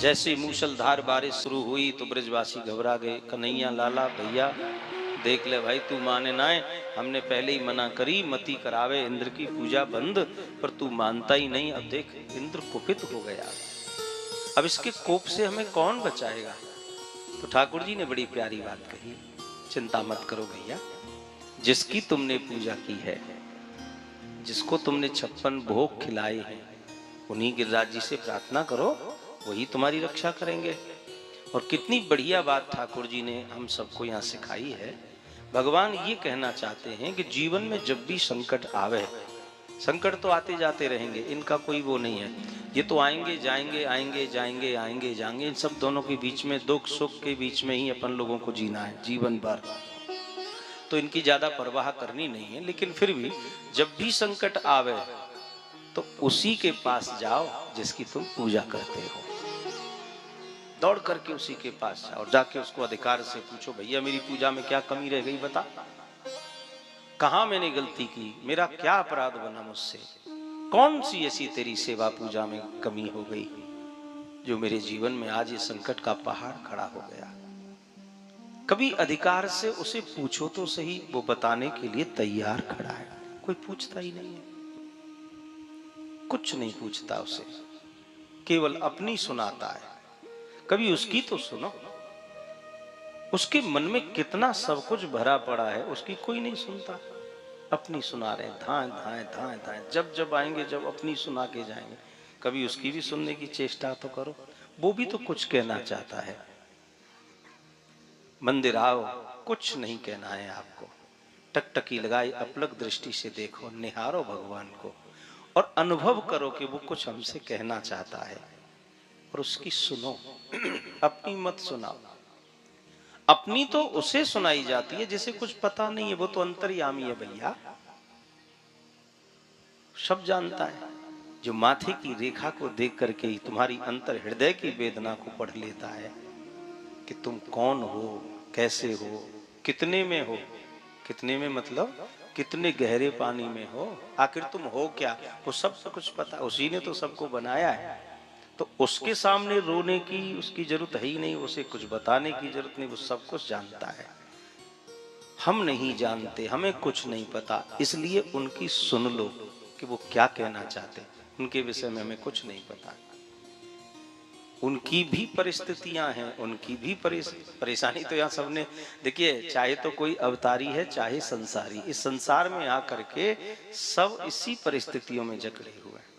जैसे मूसलधार बारिश शुरू हुई तो ब्रजवासी घबरा गए। कन्हैया लाला भैया देख ले भाई, तू माने ना है, हमने पहले ही मना करी मती करावे इंद्र की पूजा बंद, पर तू मानता ही नहीं। अब देख इंद्र कुपित हो गया, अब इसके कोप से हमें कौन बचाएगा। तो ठाकुर जी ने बड़ी प्यारी बात कही, चिंता मत करो भैया, जिसकी तुमने पूजा की है, जिसको तुमने 56 भोग खिलाए हैं, उन्हीं गिरिराज जी से प्रार्थना करो, वही तुम्हारी रक्षा करेंगे। और कितनी बढ़िया बात ठाकुर जी ने हम सबको यहाँ सिखाई है। भगवान ये कहना चाहते हैं कि जीवन में जब भी संकट आवे, संकट तो आते जाते रहेंगे, इनका कोई वो नहीं है, ये तो आएंगे जाएंगे आएंगे जाएंगे आएंगे जाएंगे, इन सब दोनों के बीच में, दुख सुख के बीच में ही अपन लोगों को जीना है जीवन भर, तो इनकी ज्यादा परवाह करनी नहीं है। लेकिन फिर भी जब भी संकट आवे तो उसी के पास जाओ जिसकी तुम पूजा करते हो, दौड़ करके उसी के पास जाओ, जाके उसको अधिकार से पूछो, भैया मेरी पूजा में क्या कमी रह गई बता, कहां मैंने गलती की, मेरा क्या अपराध बना मुझसे, कौन सी ऐसी तेरी सेवा पूजा में कमी हो गई जो मेरे जीवन में आज ये संकट का पहाड़ खड़ा हो गया। कभी अधिकार से उसे पूछो तो सही, वो बताने के लिए तैयार खड़ा है। कोई पूछता ही नहीं है, कुछ नहीं पूछता उसे, केवल अपनी सुनाता है। कभी उसकी तो सुनो, उसके मन में कितना सब कुछ भरा पड़ा है, उसकी कोई नहीं सुनता, अपनी सुना रहे, धाए धाए धाए धाए, जब जब आएंगे जब अपनी सुना के जाएंगे। कभी उसकी भी सुनने की चेष्टा तो करो, वो भी तो कुछ कहना चाहता है। मंदिर आओ, कुछ नहीं कहना है आपको, टकटकी लगाई, अपलक दृष्टि से देखो, निहारो भगवान को और अनुभव करो कि वो कुछ हमसे कहना चाहता है, और उसकी सुनो, अपनी मत सुनाओ। अपनी तो उसे सुनाई जाती है जिसे कुछ पता नहीं है, वो तो अंतर्यामी है भैया, सब जानता है। जो माथे की रेखा को देख करके ही तुम्हारी अंतर हृदय की वेदना को पढ़ लेता है कि तुम कौन हो, कैसे हो, कितने में हो, कितने में मतलब कितने गहरे पानी में हो, आखिर तुम हो क्या, वो सब कुछ पता, उसी ने तो सबको बनाया है। तो उसके सामने रोने की उसकी जरूरत है ही नहीं, उसे कुछ बताने की जरूरत नहीं, वो सब कुछ जानता है। हम नहीं जानते, हमें कुछ नहीं पता, इसलिए उनकी सुन लो कि वो क्या कहना चाहते, उनके विषय में हमें कुछ नहीं पता। उनकी भी परिस्थितियां हैं, उनकी भी परेशानी तो यहाँ सबने, देखिए चाहे तो कोई अवतारी है चाहे संसारी, इस संसार में आकर के सब इसी परिस्थितियों में जकड़े हुए हैं।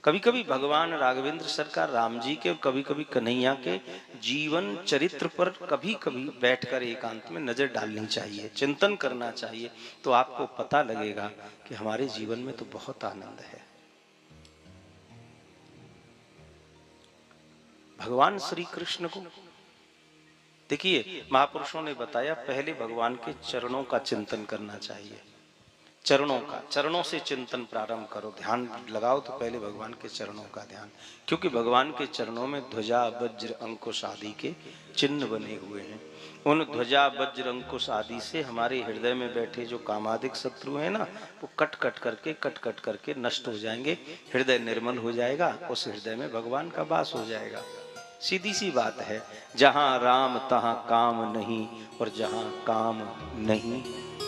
कभी कभी भगवान राघवेंद्र सरकार राम जी के और कभी कभी कन्हैया के जीवन चरित्र पर कभी कभी बैठकर एकांत में नजर डालनी चाहिए, चिंतन करना चाहिए, तो आपको पता लगेगा कि हमारे जीवन में तो बहुत आनंद है। भगवान श्री कृष्ण को देखिए, महापुरुषों ने बताया पहले भगवान के चरणों का चिंतन करना चाहिए, चरणों का, चरणों से चिंतन प्रारंभ करो, ध्यान लगाओ तो पहले भगवान के चरणों का ध्यान, क्योंकि भगवान के चरणों में ध्वजा वज्र अंकुश आदि के चिन्ह बने हुए हैं। उन ध्वजा वज्र अंकुश आदि से हमारे हृदय में बैठे जो कामादिक शत्रु हैं ना, वो कट कट करके नष्ट हो जाएंगे, हृदय निर्मल हो जाएगा, उस हृदय में भगवान का वास हो जाएगा। सीधी सी बात है, जहां राम तहां काम नहीं, और जहां काम नहीं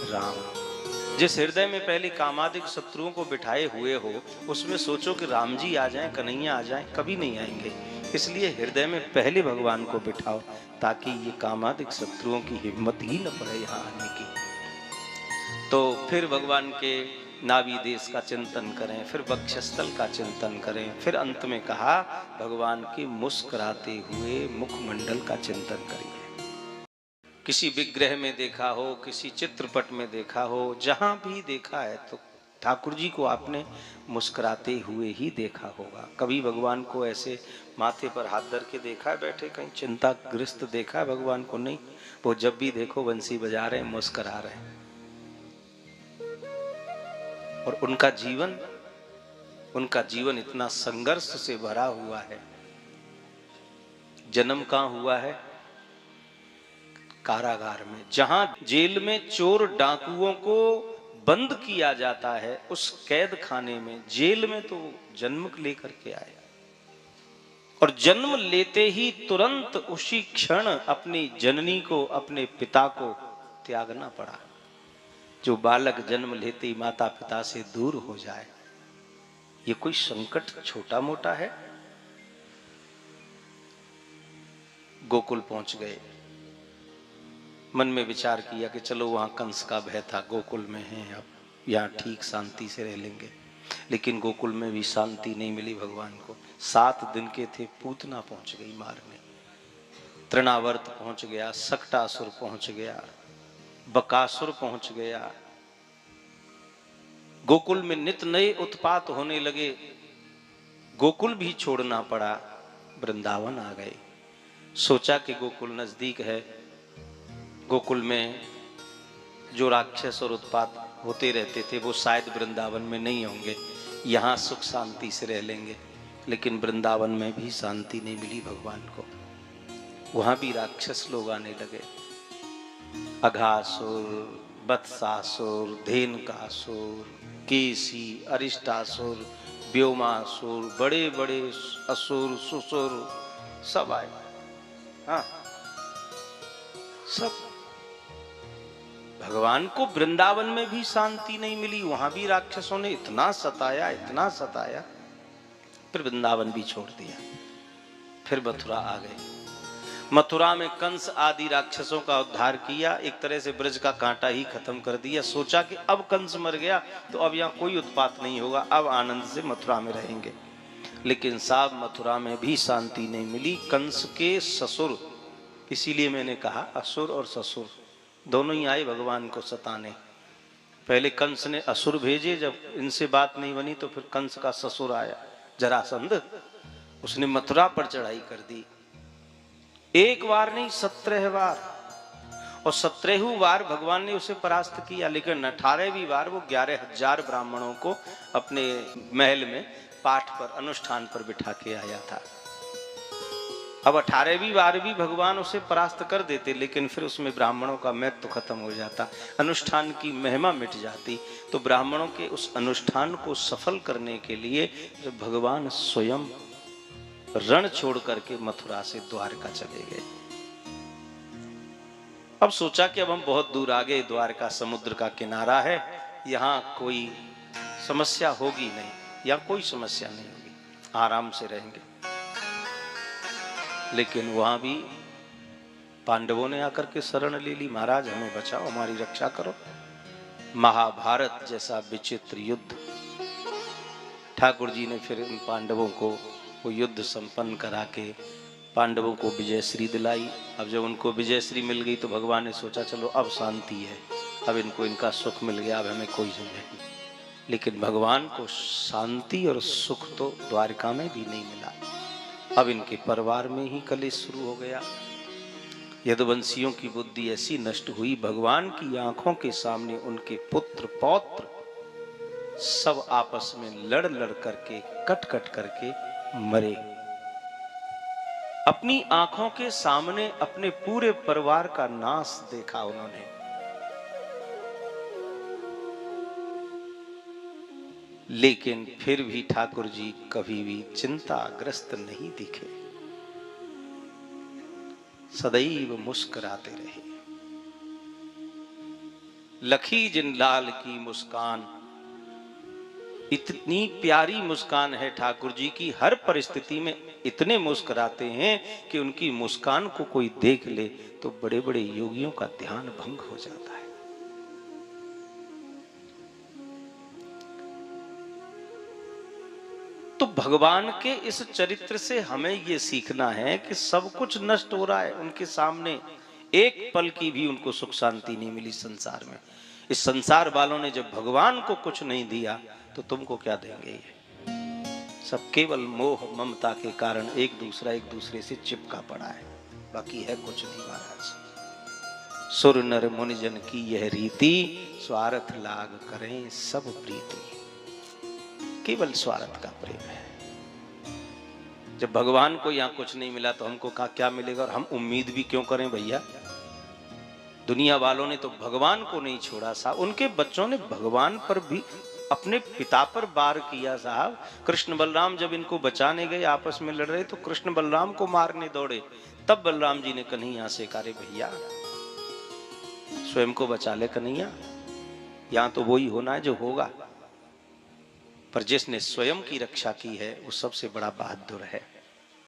राम। जिस हृदय में पहले कामादिक शत्रुओं को बिठाए हुए हो, उसमें सोचो कि राम जी आ जाएं, कन्हैया आ जाएं, कभी नहीं आएंगे। इसलिए हृदय में पहले भगवान को बिठाओ, ताकि ये कामादिक शत्रुओं की हिम्मत ही न पड़े यहाँ आने की। तो फिर भगवान के नाभि देश का चिंतन करें, फिर वक्षस्थल का चिंतन करें, फिर अंत में कहा भगवान के मुस्कुराते हुए मुखमंडल का चिंतन करिए। किसी विग्रह में देखा हो, किसी चित्रपट में देखा हो, जहां भी देखा है तो ठाकुर जी को आपने मुस्कुराते हुए ही देखा होगा। कभी भगवान को ऐसे माथे पर हाथ धर के देखा है बैठे, कहीं चिंताग्रस्त देखा है भगवान को? नहीं, वो जब भी देखो बंसी बजा रहे हैं, मुस्कुरा रहे हैं। और उनका जीवन इतना संघर्ष से भरा हुआ है। जन्म कहां हुआ है? कारागार में, जहां जेल में चोर डाकुओं को बंद किया जाता है, उस कैद खाने में, जेल में तो जन्म लेकर के आए। और जन्म लेते ही तुरंत उसी क्षण अपनी जननी को, अपने पिता को त्यागना पड़ा। जो बालक जन्म लेते ही माता पिता से दूर हो जाए, ये कोई संकट छोटा मोटा है? गोकुल पहुंच गए, मन में विचार किया कि चलो वहां कंस का भय था, गोकुल में है, अब यहाँ ठीक शांति से रह लेंगे। लेकिन गोकुल में भी शांति नहीं मिली भगवान को। 7 दिन के थे, पूतना पहुंच गई मारने, तृणावर्त पहुंच गया, सक्टासुर पहुंच गया, बकासुर पहुंच गया। गोकुल में नित नए उत्पात होने लगे, गोकुल भी छोड़ना पड़ा, वृंदावन आ गए। सोचा कि गोकुल नजदीक है, गोकुल में जो राक्षस और उत्पात होते रहते थे वो शायद वृंदावन में नहीं होंगे, यहाँ सुख शांति से रह लेंगे। लेकिन वृंदावन में भी शांति नहीं मिली भगवान को, वहां भी राक्षस लोग आने लगे। अघासुर, वत्सासुर, धेनुकासुर, केसी, अरिष्टासुर, व्योमासुर, बड़े बड़े असुर, सुसुर सब आए। हाँ, सब। भगवान को वृंदावन में भी शांति नहीं मिली, वहां भी राक्षसों ने इतना सताया, इतना सताया, फिर वृंदावन भी छोड़ दिया। फिर मथुरा आ गए। मथुरा में कंस आदि राक्षसों का उद्धार किया, एक तरह से ब्रज का कांटा ही खत्म कर दिया। सोचा कि अब कंस मर गया तो अब यहाँ कोई उत्पात नहीं होगा, अब आनंद से मथुरा में रहेंगे। लेकिन साहब मथुरा में भी शांति नहीं मिली। कंस के ससुर, इसीलिए मैंने कहा असुर और ससुर दोनों ही आए भगवान को सताने। पहले कंस ने असुर भेजे, जब इनसे बात नहीं बनी तो फिर कंस का ससुर आया जरासंध, उसने मथुरा पर चढ़ाई कर दी। एक बार नहीं 17 बार, और 17वें बार भगवान ने उसे परास्त किया। लेकिन 18वीं बार वो 11,000 ब्राह्मणों को अपने महल में पाठ पर, अनुष्ठान पर बिठा के आया था। अब 18वीं बार भी भगवान उसे परास्त कर देते, लेकिन फिर उसमें ब्राह्मणों का महत्व तो खत्म हो जाता, अनुष्ठान की महिमा मिट जाती। तो ब्राह्मणों के उस अनुष्ठान को सफल करने के लिए भगवान स्वयं रण छोड़ करके मथुरा से द्वारका चले गए। अब सोचा कि अब हम बहुत दूर आ गए, द्वारका समुद्र का किनारा है, यहाँ कोई समस्या होगी नहीं, या कोई समस्या नहीं होगी, आराम से रहेंगे। लेकिन वहां भी पांडवों ने आकर के शरण ले ली, महाराज हमें बचाओ, हमारी रक्षा करो। महाभारत जैसा विचित्र युद्ध, ठाकुर जी ने फिर इन पांडवों को वो युद्ध संपन्न करा के पांडवों को विजयश्री दिलाई। अब जब उनको विजयश्री मिल गई तो भगवान ने सोचा चलो अब शांति है, अब इनको इनका सुख मिल गया, अब हमें कोई झंझट नहीं। लेकिन भगवान को शांति और सुख तो द्वारका में भी नहीं मिला। अब इनके परिवार में ही कलेश शुरू हो गया। यदुवंशियों की बुद्धि ऐसी नष्ट हुई, भगवान की आंखों के सामने उनके पुत्र पौत्र सब आपस में लड़ लड़ करके, कट कट करके मरे। अपनी आंखों के सामने अपने पूरे परिवार का नाश देखा उन्होंने। लेकिन फिर भी ठाकुर जी कभी भी चिंताग्रस्त नहीं दिखे, सदैव मुस्कुराते रहे। लखी जिन लाल की मुस्कान, इतनी प्यारी मुस्कान है ठाकुर जी की, हर परिस्थिति में इतने मुस्कुराते हैं कि उनकी मुस्कान को कोई देख ले तो बड़े बड़े योगियों का ध्यान भंग हो जाता है। तो भगवान के इस चरित्र से हमें ये सीखना है कि सब कुछ नष्ट हो रहा है उनके सामने, एक पल की भी उनको सुख शांति नहीं मिली संसार में। इस संसार वालों ने जब भगवान को कुछ नहीं दिया तो तुमको क्या देंगे? ये सब केवल मोह ममता के कारण एक दूसरे से चिपका पड़ा है, बाकी है कुछ नहीं महाराज। सुर नर मुनि जन की यह रीति, स्वार्थ लाग करें सब प्रीति। केवल स्वार्थ का प्रेम है। जब भगवान को यहाँ कुछ नहीं मिला तो हमको क्या मिलेगा? और हम उम्मीद भी क्यों करें भैया? दुनिया वालों ने तो भगवान को नहीं छोड़ा, सा उनके बच्चों ने भगवान पर भी अपने पिता पर वार किया साहब। कृष्ण बलराम जब इनको बचाने गए, आपस में लड़ रहे, तो कृष्ण बलराम को मारने दौड़े। तब बलराम जी ने कन्हैया से कहा, भैया स्वयं को बचा ले कन्हैया, यहां तो वही होना है जो होगा, पर जिसने स्वयं की रक्षा की है वो सबसे बड़ा बहादुर है।